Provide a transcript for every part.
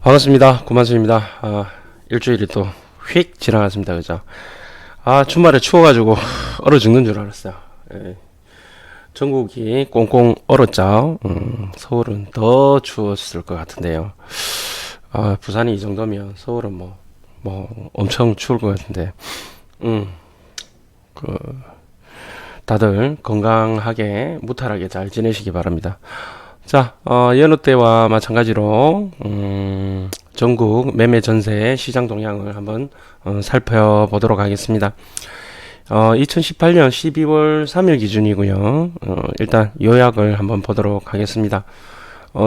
반갑습니다. 고만수입니다. 일주일이 또 휙 지나갔습니다. 그죠? 주말에 추워가지고 얼어 죽는 줄 알았어요. 예. 전국이 꽁꽁 얼었죠. 서울은 더 추웠을 것 같은데요. 부산이 이 정도면 서울은 뭐 엄청 추울 것 같은데, 그, 다들 건강하게 무탈하게 잘 지내시기 바랍니다. 자, 여느 때와 마찬가지로 전국 매매 전세 시장 동향을 한번 살펴보도록 하겠습니다. 2018년 12월 3일 기준이고요. 일단 요약을 한번 보도록 하겠습니다.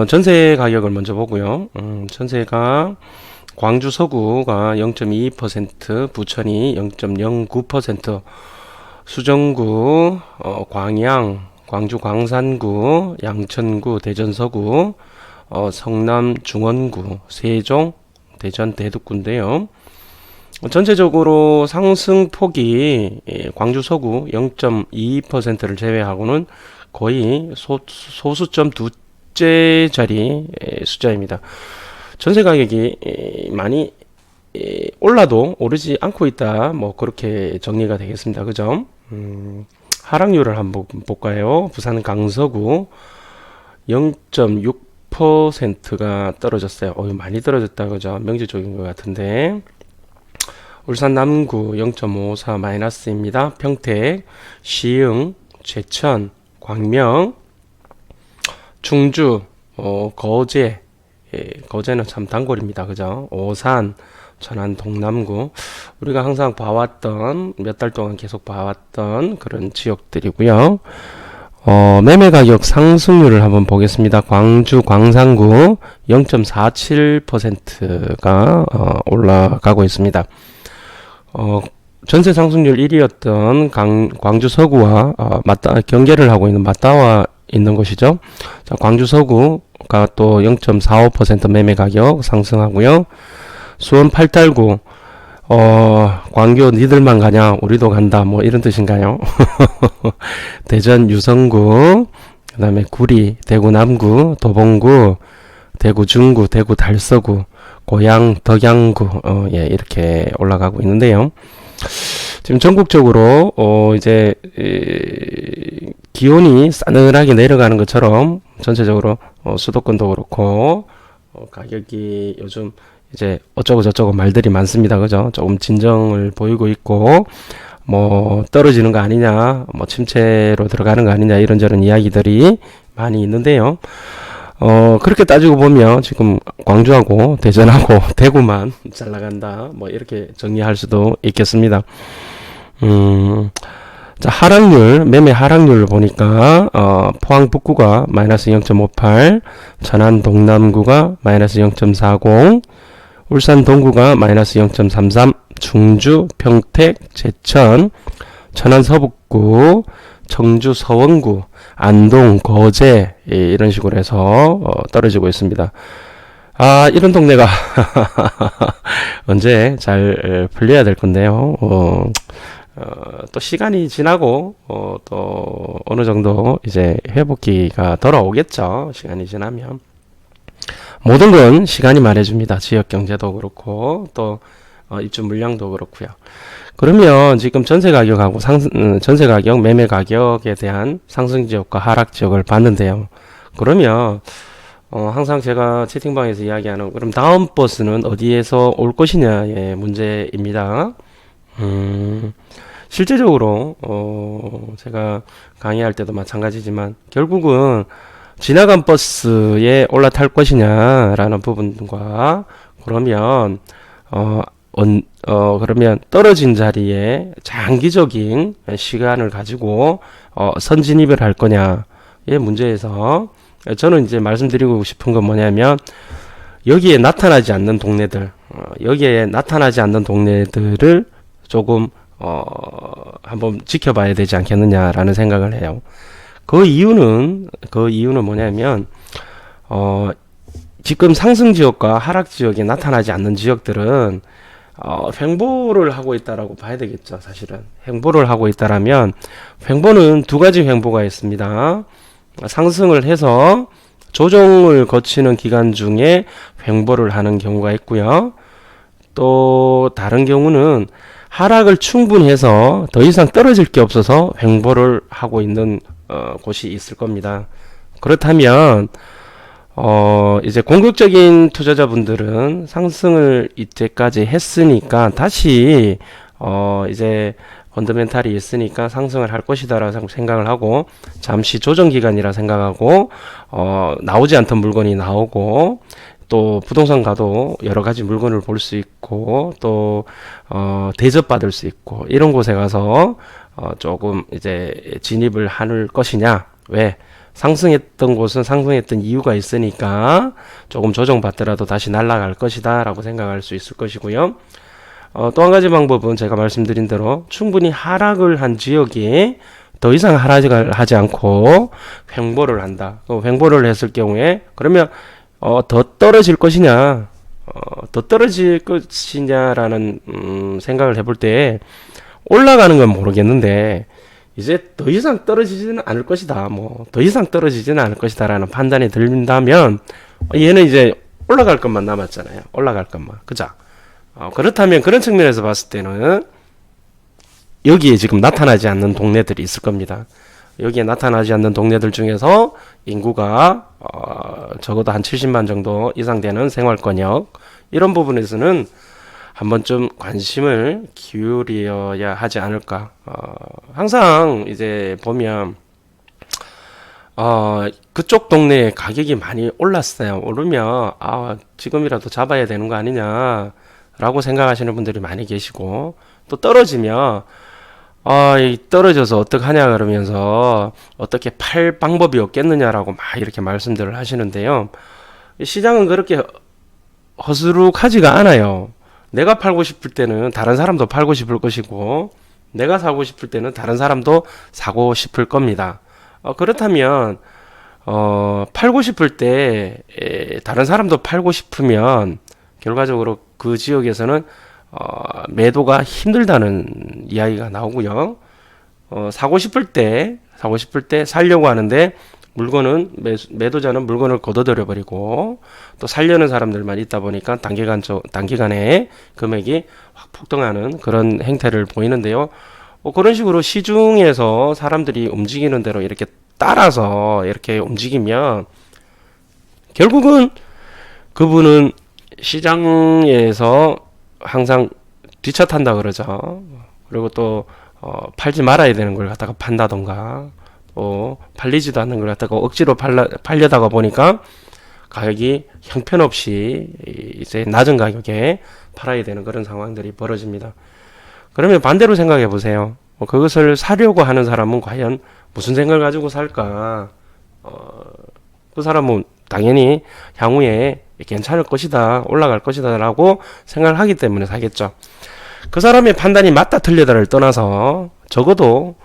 전세 가격을 먼저 보고요. 전세가 광주 서구가 0.22%, 부천이 0.09%, 수정구, 광양, 광주 광산구, 양천구, 대전 서구, 성남 중원구, 세종, 대전 대덕구인데요. 전체적으로 상승폭이 광주 서구 0.22%를 제외하고는 거의 소수점 두째 자리 숫자입니다. 전세 가격이 많이 올라도 오르지 않고 있다. 뭐 그렇게 정리가 되겠습니다. 그죠? 하락률을 한번 볼까요? 부산 강서구 0.6%가 떨어졌어요. 많이 떨어졌다. 그죠? 명지 쪽인 것 같은데. 울산 남구 0.54 마이너스입니다. 평택, 시흥, 제천, 광명, 충주, 거제, 거제는 참 단골입니다. 그죠? 오산, 천안 동남구, 우리가 항상 봐왔던, 몇 달 동안 계속 봐왔던 그런 지역들이고요. 매매 가격 상승률을 한번 보겠습니다. 광주 광산구 0.47%가 올라가고 있습니다. 전세 상승률 1위였던 광주 서구와 경계를 하고 있는 맞닿아 있는 것이죠. 자, 광주 서구가 또 0.45% 매매 가격 상승하고요. 수원 팔달구, 광교 니들만 가냐 우리도 간다 뭐 이런 뜻인가요? 대전 유성구, 그 다음에 구리, 대구 남구, 도봉구, 대구 중구, 대구 달서구, 고양 덕양구, 이렇게 올라가고 있는데요. 지금 전국적으로 이제 기온이 싸늘하게 내려가는 것처럼 전체적으로 수도권도 그렇고 가격이 요즘 이제 어쩌고 저쩌고 말들이 많습니다. 그죠? 조금 진정을 보이고 있고 뭐 떨어지는 거 아니냐, 뭐 침체로 들어가는 거 아니냐 이런저런 이야기들이 많이 있는데요. 그렇게 따지고 보면 지금 광주하고 대전하고 대구만 잘 나간다. 뭐 이렇게 정리할 수도 있겠습니다. 자, 하락률, 매매 하락률을 보니까, 포항 북구가 마이너스 0.58, 천안 동남구가 마이너스 0.40, 울산 동구가 마이너스 0.33, 충주, 평택, 제천, 천안 서북구, 청주 서원구, 안동, 거제 이런 식으로 해서 떨어지고 있습니다. 이런 동네가 언제 잘 풀려야 될 건데요. 또 시간이 지나고 또 어느 정도 이제 회복기가 돌아오겠죠. 시간이 지나면 모든 건 시간이 말해줍니다. 지역 경제도 그렇고 또 입주 물량도 그렇고요. 그러면 지금 전세 가격하고 전세 가격, 매매 가격에 대한 상승 지역과 하락 지역을 봤는데요. 그러면 항상 제가 채팅방에서 이야기하는 그럼 다음 버스는 어디에서 올 것이냐의 문제입니다. 실제적으로 제가 강의할 때도 마찬가지지만 결국은 지나간 버스에 올라탈 것이냐라는 부분과 그러면 그러면 떨어진 자리에 장기적인 시간을 가지고 선진입을 할 거냐의 문제에서 저는 이제 말씀드리고 싶은 건 뭐냐면 여기에 나타나지 않는 동네들, 여기에 나타나지 않는 동네들을 조금 한번 지켜봐야 되지 않겠느냐라는 생각을 해요. 그 이유는 뭐냐면 지금 상승 지역과 하락 지역이 나타나지 않는 지역들은 횡보를 하고 있다라고 봐야 되겠죠. 사실은 횡보를 하고 있다라면 횡보는 두 가지 횡보가 있습니다. 상승을 해서 조정을 거치는 기간 중에 횡보를 하는 경우가 있고요. 또 다른 경우는 하락을 충분히 해서 더 이상 떨어질 게 없어서 횡보를 하고 있는 곳이 있을 겁니다. 그렇다면 이제 공격적인 투자자분들은 상승을 이때까지 했으니까 다시 이제 펀더멘탈이 있으니까 상승을 할 것이다라고 생각을 하고 잠시 조정 기간이라 생각하고 나오지 않던 물건이 나오고 또 부동산 가도 여러 가지 물건을 볼 수 있고 또 대접받을 수 있고 이런 곳에 가서 조금 이제 진입을 할 것이냐. 왜? 상승했던 곳은 상승했던 이유가 있으니까 조금 조정받더라도 다시 날아갈 것이다 라고 생각할 수 있을 것이고요. 또 한 가지 방법은 제가 말씀드린 대로 충분히 하락을 한 지역이 더 이상 하락을 하지 않고 횡보를 한다. 횡보를 했을 경우에 그러면 더 떨어질 것이냐, 더 떨어질 것이냐라는 생각을 해볼 때 올라가는 건 모르겠는데 이제 더 이상 떨어지지는 않을 것이다. 뭐 더 이상 떨어지지는 않을 것이다라는 판단이 들린다면 얘는 이제 올라갈 것만 남았잖아요. 올라갈 것만. 그죠? 그렇다면 그런 측면에서 봤을 때는 여기에 지금 나타나지 않는 동네들이 있을 겁니다. 여기에 나타나지 않는 동네들 중에서 인구가 적어도 한 70만 정도 이상 되는 생활권역 이런 부분에서는 한 번쯤 관심을 기울여야 하지 않을까. 항상 이제 보면 그쪽 동네에 가격이 많이 올랐어요. 오르면 지금이라도 잡아야 되는 거 아니냐 라고 생각하시는 분들이 많이 계시고 또 떨어지면 떨어져서 어떡하냐 그러면서 어떻게 팔 방법이 없겠느냐라고 막 이렇게 말씀들을 하시는데요. 시장은 그렇게 허스룩하지가 않아요. 내가 팔고 싶을 때는 다른 사람도 팔고 싶을 것이고 내가 사고 싶을 때는 다른 사람도 사고 싶을 겁니다. 그렇다면 팔고 싶을 때 다른 사람도 팔고 싶으면 결과적으로 그 지역에서는 매도가 힘들다는 이야기가 나오고요. 사고 싶을 때 살려고 하는데 물건은 매도자는 물건을 걷어들여 버리고 또 살려는 사람들만 있다 보니까 단기간에 금액이 확 폭등하는 그런 행태를 보이는데요. 그런 식으로 시중에서 사람들이 움직이는 대로 이렇게 따라서 이렇게 움직이면 결국은 그분은 시장에서 항상 뒤차 탄다 그러죠. 그리고 또 팔지 말아야 되는 걸 갖다가 판다던가 팔리지도 않는 걸 갖다가 억지로 팔려다가 보니까 가격이 형편없이 이제 낮은 가격에 팔아야 되는 그런 상황들이 벌어집니다. 그러면 반대로 생각해 보세요. 그것을 사려고 하는 사람은 과연 무슨 생각을 가지고 살까? 그 사람은 당연히 향후에 괜찮을 것이다, 올라갈 것이다 라고 생각을 하기 때문에 사겠죠. 그 사람의 판단이 맞다 틀리다를 떠나서 적어도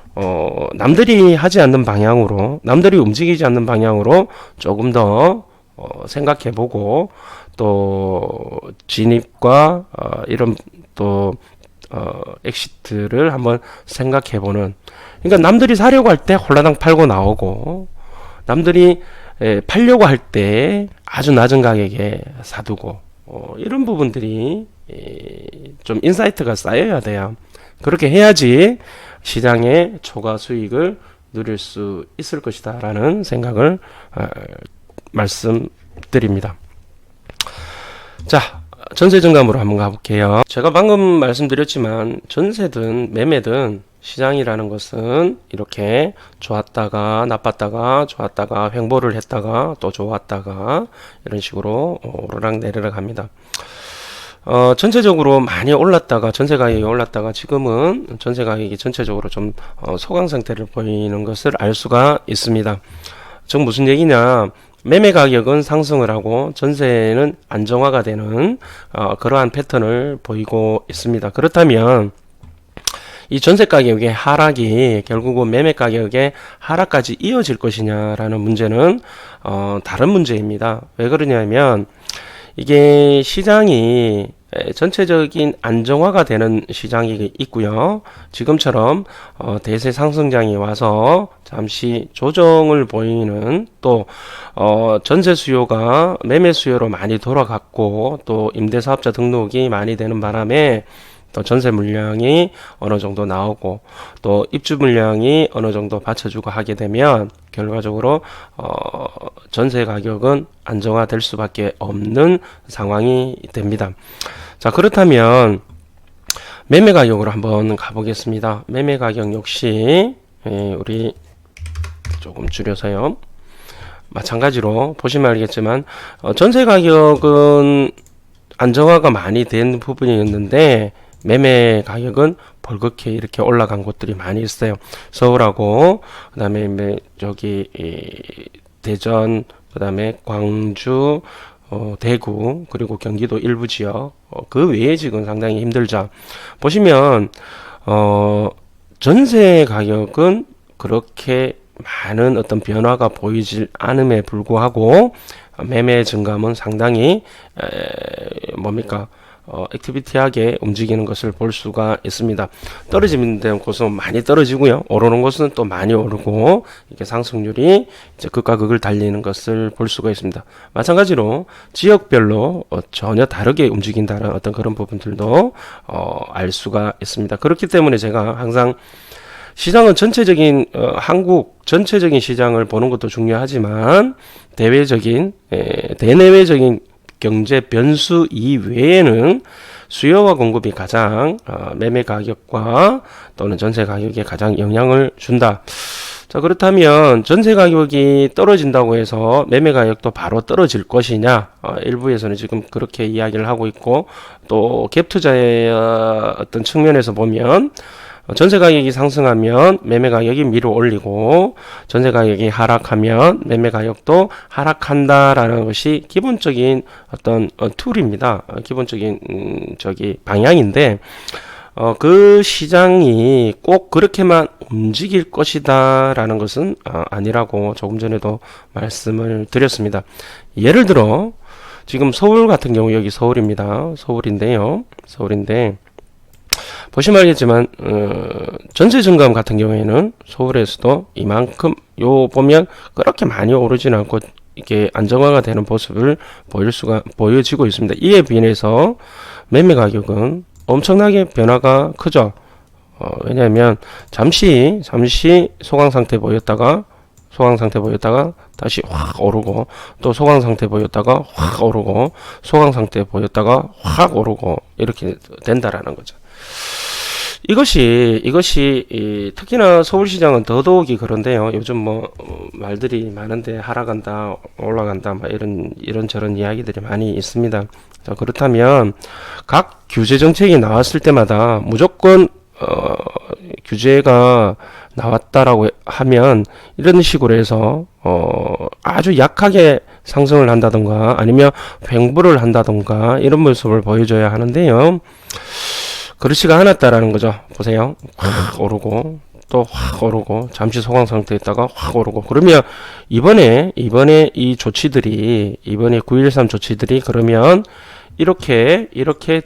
남들이 하지 않는 방향으로, 남들이 움직이지 않는 방향으로 조금 더 생각해보고 또 진입과 이런 또 엑시트를 한번 생각해보는. 그러니까 남들이 사려고 할 때 홀라당 팔고 나오고 남들이 팔려고 할 때 아주 낮은 가격에 사두고 이런 부분들이 좀 인사이트가 쌓여야 돼요. 그렇게 해야지 시장의 초과 수익을 누릴 수 있을 것이다 라는 생각을 말씀드립니다. 자, 전세 증감으로 한번 가볼게요. 제가 방금 말씀드렸지만 전세든 매매든 시장이라는 것은 이렇게 좋았다가 나빴다가 좋았다가 횡보를 했다가 또 좋았다가 이런 식으로 오르락 내리락 합니다. 전체적으로 많이 올랐다가 전세 가격이 올랐다가 지금은 전세 가격이 전체적으로 좀 소강 상태를 보이는 것을 알 수가 있습니다. 즉 무슨 얘기냐, 매매 가격은 상승을 하고 전세는 안정화가 되는 그러한 패턴을 보이고 있습니다. 그렇다면 이 전세 가격의 하락이 결국은 매매 가격의 하락까지 이어질 것이냐라는 문제는 다른 문제입니다. 왜 그러냐면 이게 시장이 전체적인 안정화가 되는 시장이 있고요. 지금처럼 대세 상승장이 와서 잠시 조정을 보이는 또 전세 수요가 매매 수요로 많이 돌아갔고 또 임대사업자 등록이 많이 되는 바람에 또 전세 물량이 어느 정도 나오고 또 입주 물량이 어느 정도 받쳐주고 하게 되면 결과적으로 전세 가격은 안정화될 수밖에 없는 상황이 됩니다. 자, 그렇다면 매매 가격으로 한번 가보겠습니다. 매매 가격 역시 우리 조금 줄여서요. 마찬가지로 보시면 알겠지만 전세 가격은 안정화가 많이 된 부분이었는데 매매 가격은 벌겋게 이렇게 올라간 곳들이 많이 있어요. 서울하고 그다음에 저기 대전, 그다음에 광주, 대구, 그리고 경기도 일부 지역, 그 외의 지역은 상당히 힘들죠. 보시면 전세 가격은 그렇게 많은 어떤 변화가 보이질 않음에 불구하고 매매 증감은 상당히 뭡니까? 액티비티하게 움직이는 것을 볼 수가 있습니다. 떨어지는 곳은 많이 떨어지고요. 오르는 곳은 또 많이 오르고 이렇게 상승률이 이제 극과 극을 달리는 것을 볼 수가 있습니다. 마찬가지로 지역별로 전혀 다르게 움직인다는 어떤 그런 부분들도 알 수가 있습니다. 그렇기 때문에 제가 항상 시장은 전체적인 한국 전체적인 시장을 보는 것도 중요하지만 대내외적인 경제 변수 이외에는 수요와 공급이 가장 매매 가격과 또는 전세 가격에 가장 영향을 준다. 자, 그렇다면 전세 가격이 떨어진다고 해서 매매 가격도 바로 떨어질 것이냐? 일부에서는 지금 그렇게 이야기를 하고 있고 또 갭 투자의 어떤 측면에서 보면 전세 가격이 상승하면 매매 가격이 밀어 올리고 전세 가격이 하락하면 매매 가격도 하락한다라는 것이 기본적인 어떤 툴입니다. 기본적인 방향인데 그 시장이 꼭 그렇게만 움직일 것이다라는 것은 아니라고 조금 전에도 말씀을 드렸습니다. 예를 들어 지금 서울 같은 경우 여기 서울입니다. 서울인데 보시면 알겠지만 전세 증감 같은 경우에는 서울에서도 이만큼 보면 그렇게 많이 오르지는 않고 이게 안정화가 되는 모습을 보여지고 있습니다. 이에 비해서 매매 가격은 엄청나게 변화가 크죠. 왜냐하면 잠시 소강 상태 보였다가 다시 확 오르고 또 소강 상태 보였다가 확 오르고 소강 상태 보였다가 확 오르고 이렇게 된다라는 거죠. 이것이 특히나 서울시장은 더더욱이 그런데요. 요즘 말들이 많은데 하락한다, 올라간다, 이런저런 이야기들이 많이 있습니다. 자, 그렇다면 각 규제 정책이 나왔을 때마다 무조건 규제가 나왔다라고 하면 이런 식으로 해서 아주 약하게 상승을 한다던가 아니면 횡보를 한다던가 이런 모습을 보여줘야 하는데요. 그렇지가 않았다라는 거죠. 보세요. 확 오르고 또 확 오르고 잠시 소강 상태에 있다가 확 오르고 그러면 이번에 이 조치들이 이번에 9.13 조치들이 그러면 이렇게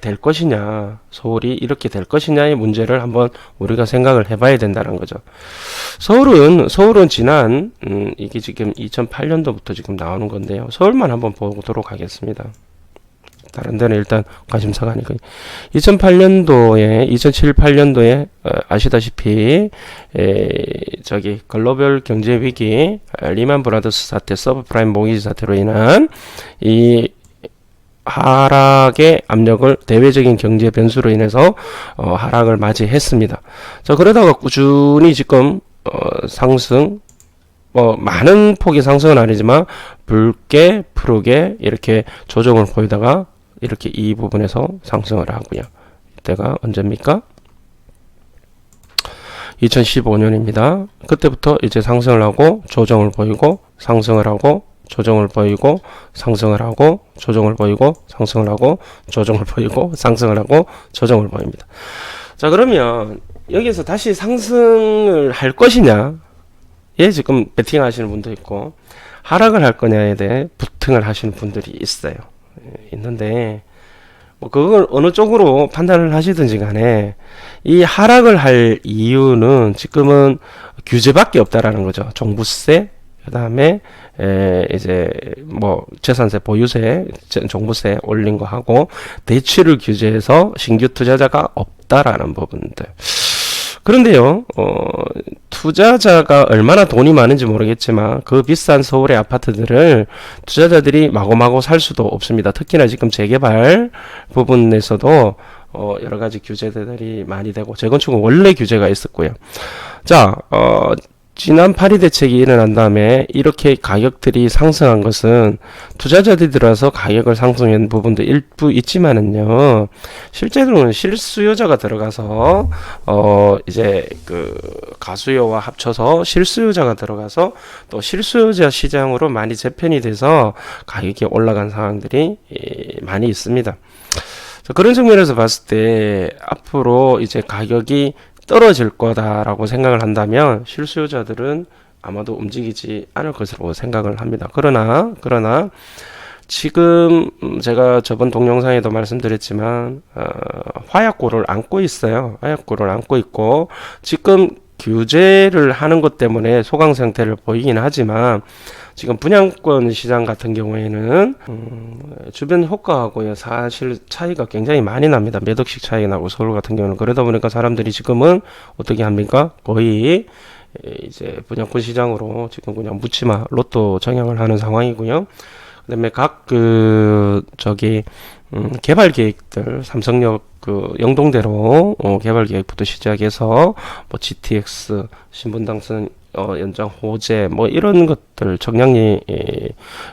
될 것이냐, 서울이 이렇게 될 것이냐의 문제를 한번 우리가 생각을 해봐야 된다는 거죠. 서울은 지난 이게 지금 2008년도부터 지금 나오는 건데요. 서울만 한번 보도록 하겠습니다. 다른 데는 일단 관심사가 아니고 2007, 8년도에 아시다시피 글로벌 경제 위기, 리만 브라더스 사태, 서브프라임 모기지 사태로 인한 이 하락의 압력을 대외적인 경제 변수로 인해서 하락을 맞이했습니다. 자, 그러다가 꾸준히 지금 상승 많은 폭의 상승은 아니지만 붉게 푸르게 이렇게 조정을 보이다가 이렇게 이 부분에서 상승을 하고요. 이때가 언제입니까? 2015년입니다. 그때부터 이제 상승을 하고 조정을 보이고 상승을 하고 조정을 보이고 상승을 하고 조정을 보이고 상승을 하고 조정을 보이고 상승을 하고 조정을 보입니다. 자, 그러면 여기서 다시 상승을 할 것이냐? 예, 지금 베팅 하시는 분도 있고 하락을 할 거냐에 대해 부팅을 하시는 분들이 있어요. 있는데 뭐 그걸 어느 쪽으로 판단을 하시든지 간에 이 하락을 할 이유는 지금은 규제밖에 없다라는 거죠. 종부세, 그다음에 이제 뭐 재산세, 보유세, 종부세 올린 거 하고 대출을 규제해서 신규 투자자가 없다라는 부분들. 그런데요, 투자자가 얼마나 돈이 많은지 모르겠지만 그 비싼 서울의 아파트들을 투자자들이 마구마구 살 수도 없습니다. 특히나 지금 재개발 부분에서도 여러 가지 규제들이 많이 되고 재건축은 원래 규제가 있었고요. 자, 지난 파리 대책이 일어난 다음에 이렇게 가격들이 상승한 것은 투자자들이 들어서 가격을 상승한 부분도 일부 있지만은요, 실제로는 실수요자가 들어가서 이제 그 가수요와 합쳐서 실수요자가 들어가서 또 실수요자 시장으로 많이 재편이 돼서 가격이 올라간 상황들이 많이 있습니다. 그런 측면에서 봤을 때 앞으로 이제 가격이 떨어질 거다라고 생각을 한다면 실수요자들은 아마도 움직이지 않을 것으로 생각을 합니다. 그러나 지금 제가 저번 동영상에도 말씀드렸지만 화약고를 안고 있어요. 화약고를 안고 있고 지금 규제를 하는 것 때문에 소강 상태를 보이긴 하지만 지금 분양권 시장 같은 경우에는 주변 효과하고요 사실 차이가 굉장히 많이 납니다. 몇 억씩 차이가 나고 서울 같은 경우는 그러다 보니까 사람들이 지금은 어떻게 합니까? 거의 이제 분양권 시장으로 지금 그냥 묻지마 로또 정향을 하는 상황이고요. 그다음에 각 개발 계획들 삼성역 영동대로 개발 계획부터 시작해서 뭐 GTX 신분당선 연장 호재 뭐 이런 것들 정량리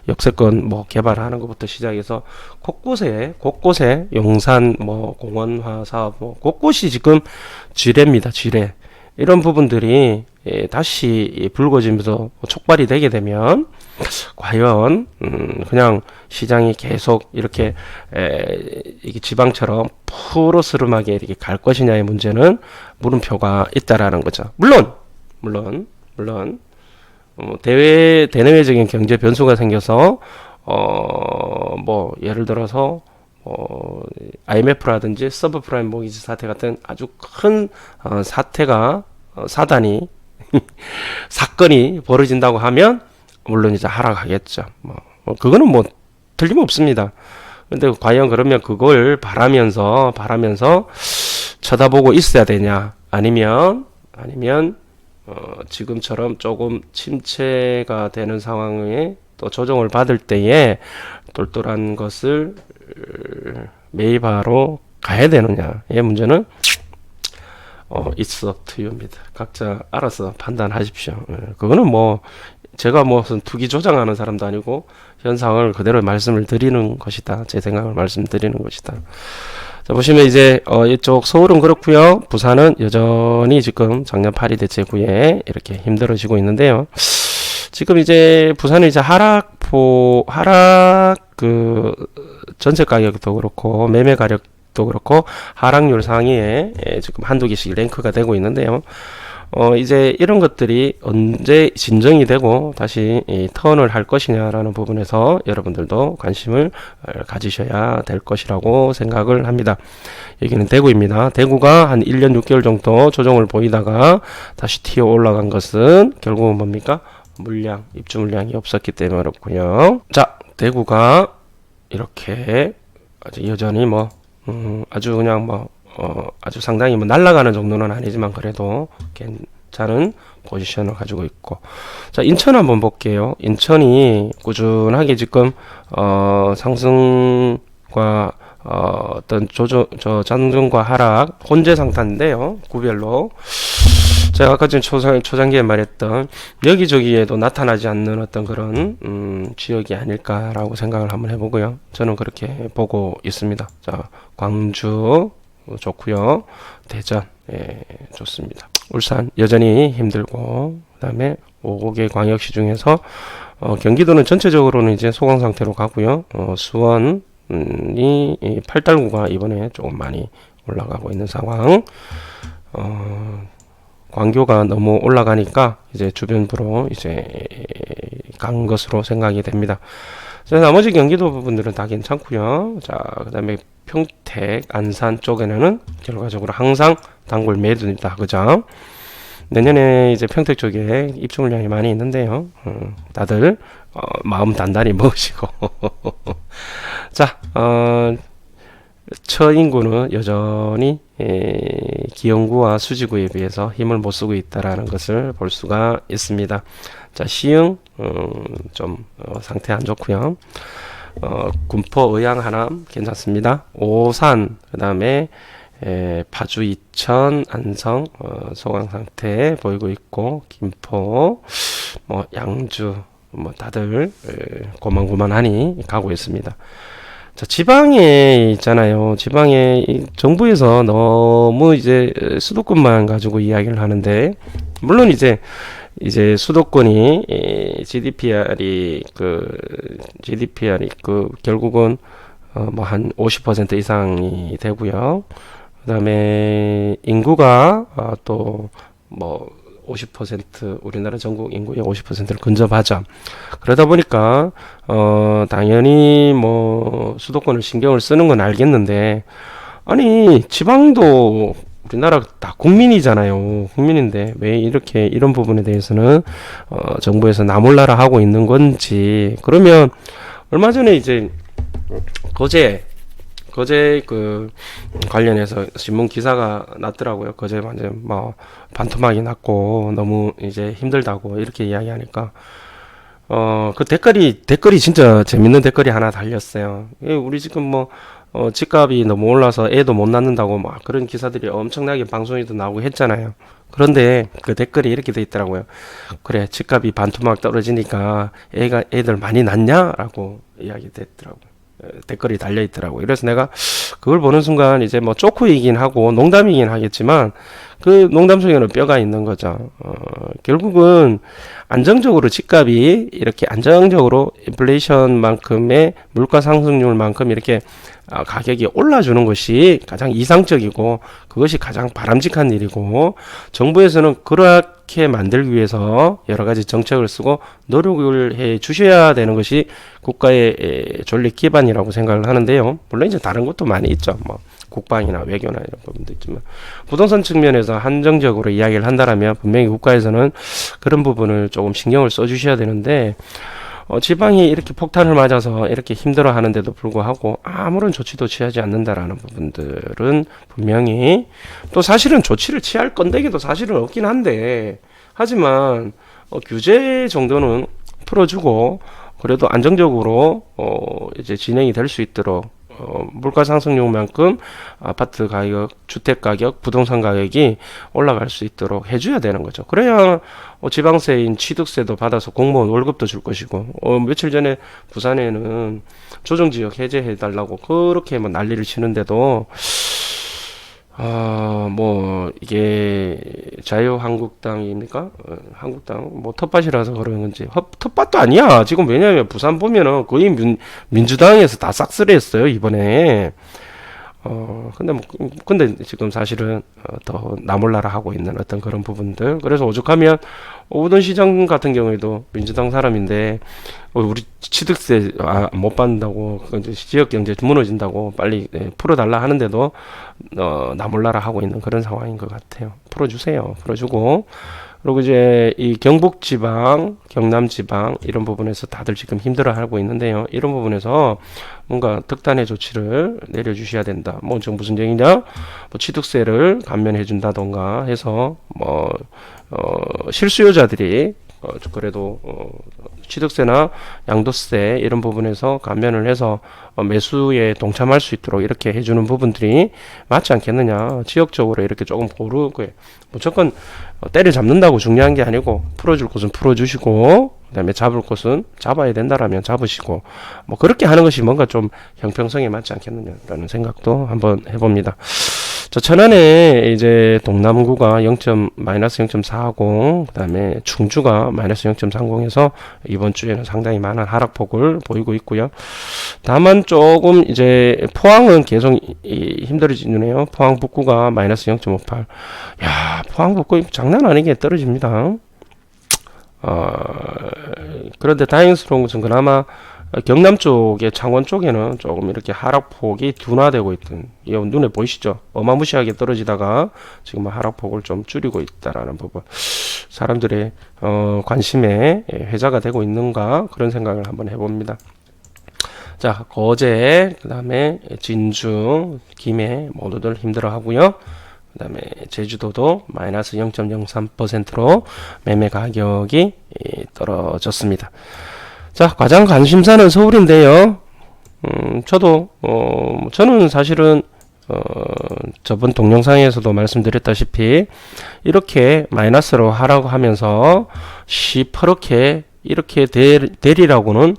역세권 뭐 개발하는 것부터 시작해서 곳곳에 용산 뭐 공원화 사업 뭐 곳곳이 지금 지뢰입니다. 지뢰 이런 부분들이 다시 불거지면서 촉발이 되게 되면 과연 그냥 시장이 계속 이렇게 이게 지방처럼 푸르스름하게 이렇게 갈 것이냐의 문제는 물음표가 있다라는 거죠. 물론 대내외적인 경제 변수가 생겨서 뭐 예를 들어서 IMF라든지 서브프라임 모기지 사태 같은 아주 큰 사단이 사건이 벌어진다고 하면 물론 이제 하락하겠죠. 그거는 뭐 틀림없습니다. 근데 과연 그러면 그걸 바라면서 쳐다보고 있어야 되냐? 아니면 지금처럼 조금 침체가 되는 상황에 또 조정을 받을 때에 똘똘한 것을 매입하러 가야 되느냐? 이 문제는 it's up to you입니다. 각자 알아서 판단하십시오. 그거는 뭐 제가 무슨 투기 조장하는 사람도 아니고 현상을 그대로 말씀을 드리는 것이다. 제 생각을 말씀드리는 것이다. 자, 보시면 이제 이쪽 서울은 그렇고요. 부산은 여전히 지금 작년 파리 대책 후에 이렇게 힘들어지고 있는데요. 지금 이제 부산은 이제 하락 전세 가격도 그렇고 매매 가격도 그렇고 하락률 상위에 지금 한두 개씩 랭크가 되고 있는데요. 이제 이런 것들이 언제 진정이 되고 다시 턴을 할 것이냐라는 부분에서 여러분들도 관심을 가지셔야 될 것이라고 생각을 합니다. 여기는 대구입니다. 대구가 한 1년 6개월 정도 조정을 보이다가 다시 튀어 올라간 것은 결국은 뭡니까? 입주 물량이 없었기 때문에 그렇고요. 자, 대구가 이렇게 아주 여전히 아주 그냥 아주 상당히 날아가는 정도는 아니지만 그래도 괜찮은 포지션을 가지고 있고. 자, 인천 한번 볼게요. 인천이 꾸준하게 지금 상승과 어떤 장중과 하락 혼재 상태인데요. 구별로 제가 아까 전 초장기에 말했던 여기저기에도 나타나지 않는 어떤 그런 지역이 아닐까라고 생각을 한번 해보고요. 저는 그렇게 보고 있습니다. 자, 광주 좋고요. 대전 좋습니다. 울산 여전히 힘들고, 그 다음에 5개 광역시 중에서 경기도는 전체적으로는 이제 소강 상태로 가고요. 수원이 팔달구가 이번에 조금 많이 올라가고 있는 상황. 광교가 너무 올라가니까 이제 주변부로 이제 간 것으로 생각이 됩니다. 자, 나머지 경기도 부분들은 다 괜찮고요. 자, 그 다음에 평택, 안산 쪽에는 결과적으로 항상 단골 매도입니다. 그죠? 내년에 이제 평택 쪽에 입주 물량이 많이 있는데요. 다들 마음 단단히 먹으시고 자, 처인구는 여전히 기흥구와 수지구에 비해서 힘을 못 쓰고 있다라는 것을 볼 수가 있습니다. 자, 시흥 좀 상태 안 좋고요. 군포, 의왕, 하남 괜찮습니다. 오산, 그 다음에 파주, 이천, 안성 소강 상태 보이고 있고, 김포, 뭐 양주, 뭐 다들 고만고만하니 가고 있습니다. 자, 지방에 있잖아요. 지방에 정부에서 너무 이제 수도권만 가지고 이야기를 하는데, 물론 이제 수도권이 GDPR이 결국은 뭐 한 50% 이상이 되고요. 그다음에 인구가 또 뭐 50% 우리나라 전국 인구의 50%를 근접하죠. 그러다 보니까 당연히 뭐 수도권을 신경을 쓰는 건 알겠는데, 아니 지방도 우리나라 다 국민이잖아요. 국민인데 왜 이렇게 이런 부분에 대해서는 정부에서 나몰라라 하고 있는 건지. 그러면 얼마 전에 이제 거제 그 관련해서 신문 기사가 났더라고요. 거제 완전 뭐 반토막이 났고 너무 이제 힘들다고 이렇게 이야기하니까 그 댓글이 진짜 재밌는 댓글이 하나 달렸어요. 우리 지금 뭐 집값이 너무 올라서 애도 못 낳는다고 막 그런 기사들이 엄청나게 방송에도 나오고 했잖아요. 그런데 그 댓글이 이렇게 돼 있더라고요. 그래, 집값이 반토막 떨어지니까 애들 많이 낳냐라고 이야기 됐더라고요. 댓글이 달려 있더라고요. 그래서 내가 그걸 보는 순간 이제 뭐 조크이긴 하고 농담이긴 하겠지만 그 농담 속에는 뼈가 있는 거죠. 결국은 안정적으로 집값이 이렇게 안정적으로 인플레이션만큼의 물가 상승률만큼 이렇게 가격이 올라주는 것이 가장 이상적이고 그것이 가장 바람직한 일이고, 정부에서는 그렇게 만들기 위해서 여러 가지 정책을 쓰고 노력을 해 주셔야 되는 것이 국가의 존립 기반이라고 생각을 하는데요. 물론 이제 다른 것도 많이 있죠. 뭐 국방이나 외교나 이런 부분도 있지만 부동산 측면에서 한정적으로 이야기를 한다라면 분명히 국가에서는 그런 부분을 조금 신경을 써주셔야 되는데, 지방이 이렇게 폭탄을 맞아서 이렇게 힘들어 하는데도 불구하고 아무런 조치도 취하지 않는다라는 부분들은 분명히, 또 사실은 조치를 취할 건데기도 사실은 없긴 한데, 하지만 규제 정도는 풀어주고 그래도 안정적으로 이제 진행이 될 수 있도록 물가 상승률만큼 아파트 가격, 주택 가격, 부동산 가격이 올라갈 수 있도록 해줘야 되는 거죠. 그래야 지방세인 취득세도 받아서 공무원 월급도 줄 것이고, 며칠 전에 부산에는 조정지역 해제해달라고 그렇게 뭐 난리를 치는데도 뭐 이게 자유한국당입니까? 한국당 뭐 텃밭이라서 그런 건지 텃밭도 아니야. 지금 왜냐하면 부산 보면은 거의 민주당에서 다 싹쓸이했어요 이번에. 근데 지금 사실은 더 나몰라라 하고 있는 어떤 그런 부분들. 그래서 오죽하면 오던 시장 같은 경우에도 민주당 사람인데 우리 취득세 못 받는다고, 지역 경제 무너진다고 빨리 풀어달라 하는데도 나몰라라 하고 있는 그런 상황인 것 같아요. 풀어주세요. 풀어주고, 그리고 이제 이 경북지방, 경남지방 이런 부분에서 다들 지금 힘들어하고 있는데요. 이런 부분에서 뭔가 특단의 조치를 내려주셔야 된다. 뭐 무슨 얘기냐? 뭐 취득세를 감면해준다던가 해서 뭐 실수요자들이 그래도 취득세나 양도세 이런 부분에서 감면을 해서 매수에 동참할 수 있도록 이렇게 해주는 부분들이 맞지 않겠느냐. 지역적으로 이렇게 조금 고르게 무조건 때려잡는다고 중요한 게 아니고 풀어줄 곳은 풀어주시고, 그다음에 잡을 곳은 잡아야 된다라면 잡으시고, 뭐 그렇게 하는 것이 뭔가 좀 형평성에 맞지 않겠느냐라는 생각도 한번 해봅니다. 저 천안에 이제 동남구가 마이너스 0.4하고 그다음에 충주가 마이너스 0.30해서 이번 주에는 상당히 많은 하락폭을 보이고 있고요. 다만 조금 이제 포항은 계속 힘들어지네요. 포항 북구가 마이너스 0.58. 야, 포항 북구 장난 아니게 떨어집니다. 그런데 다행스러운 것은 그나마 경남 쪽에 창원 쪽에는 조금 이렇게 하락폭이 둔화되고 있던, 이 눈에 보이시죠? 어마무시하게 떨어지다가 지금 하락폭을 좀 줄이고 있다라는 부분, 사람들의 관심에 회자가 되고 있는가, 그런 생각을 한번 해봅니다. 자, 거제, 그 다음에 진주, 김해 모두들 힘들어하고요. 그 다음에 제주도도 마이너스 0.03%로 매매 가격이 떨어졌습니다. 자, 가장 관심사는 서울인데요. 저는 사실은, 저번 동영상에서도 말씀드렸다시피, 이렇게 마이너스로 하라고 하면서, 시퍼렇게, 이렇게 되리라고는,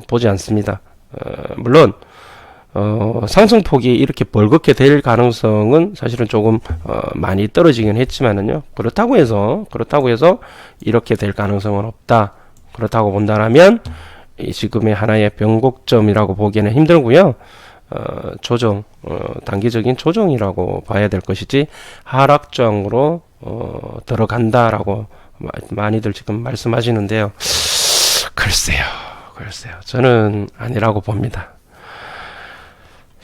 보지 않습니다. 물론, 상승폭이 이렇게 벌겋게 될 가능성은 사실은 조금, 많이 떨어지긴 했지만은요. 그렇다고 해서, 이렇게 될 가능성은 없다. 그렇다고 본다면 이 지금의 하나의 변곡점이라고 보기에는 힘들고요. 단기적인 조정이라고 봐야 될 것이지 하락장으로 들어간다라고 많이들 지금 말씀하시는데요. 글쎄요. 저는 아니라고 봅니다.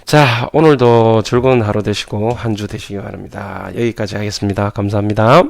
자, 오늘도 즐거운 하루 되시고 한 주 되시기 바랍니다. 여기까지 하겠습니다. 감사합니다.